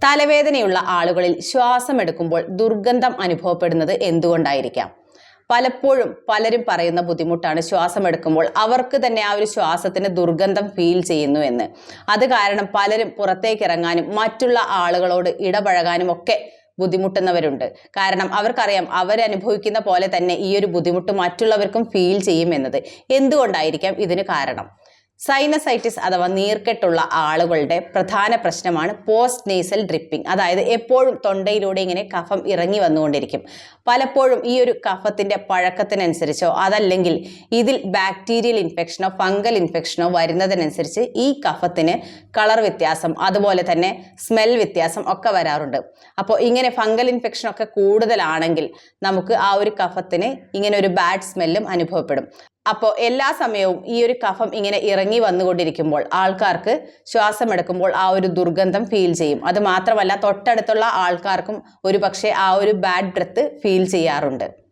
തലവേദനയുള്ള ആളുകളിൽ ശ്വാസമെടുക്കുമ്പോൾ ദുർഗന്ധം അനുഭവപ്പെടുന്നത് എന്തുകൊണ്ടായിരിക്കാം? പലപ്പോഴും പലരും പറയുന്ന ബുദ്ധിമുട്ടാണ് ശ്വാസമെടുക്കുമ്പോൾ അവർക്ക് തന്നെ ആ ഒരു ശ്വാസത്തിന് ദുർഗന്ധം ഫീൽ ചെയ്യുന്നു എന്ന്. അത് കാരണം പലരും പുറത്തേക്ക് ഇറങ്ങാനും മറ്റുള്ള ആളുകളോട് ഇടപഴകാനും ഒക്കെ ബുദ്ധിമുട്ടുന്നവരുണ്ട്. കാരണം അവർക്കറിയാം അവരനുഭവിക്കുന്ന പോലെ തന്നെ ഈ ഒരു ബുദ്ധിമുട്ട് മറ്റുള്ളവർക്കും ഫീൽ ചെയ്യും എന്നത്. എന്തുകൊണ്ടായിരിക്കാം ഇതിന് കാരണം? സൈനസൈറ്റിസ് അഥവാ നീർക്കെട്ടുള്ള ആളുകളുടെ പ്രധാന പ്രശ്നമാണ് പോസ്റ്റ് നേസൽ ഡ്രിപ്പിംഗ്. അതായത് എപ്പോഴും തൊണ്ടയിലൂടെ ഇങ്ങനെ കഫം ഇറങ്ങി വന്നുകൊണ്ടിരിക്കും. പലപ്പോഴും ഈ ഒരു കഫത്തിന്റെ പഴക്കത്തിനനുസരിച്ചോ അതല്ലെങ്കിൽ ഇതിൽ ബാക്ടീരിയൽ ഇൻഫെക്ഷനോ ഫംഗൽ ഇൻഫെക്ഷനോ വരുന്നതിനനുസരിച്ച് ഈ കഫത്തിന് കളർ വ്യത്യാസം അതുപോലെ തന്നെ സ്മെൽ വ്യത്യാസം ഒക്കെ വരാറുണ്ട്. അപ്പോൾ ഇങ്ങനെ ഫംഗൽ ഇൻഫെക്ഷൻ ഒക്കെ കൂടുതലാണെങ്കിൽ നമുക്ക് ആ ഒരു കഫത്തിന് ഇങ്ങനെ ഒരു ബാഡ് സ്മെല്ലും അനുഭവപ്പെടും. അപ്പോൾ എല്ലാ സമയവും ഈ ഒരു കഫം ഇങ്ങനെ ഇറങ്ങി വന്നുകൊണ്ടിരിക്കുമ്പോൾ ആൾക്കാർക്ക് ശ്വാസമെടുക്കുമ്പോൾ ആ ഒരു ദുർഗന്ധം ഫീൽ ചെയ്യും. അത് മാത്രമല്ല തൊട്ടടുത്തുള്ള ആൾക്കാർക്കും ഒരുപക്ഷെ ആ ഒരു ബാഡ് ബ്രെത്ത് ഫീൽ ചെയ്യാറുണ്ട്.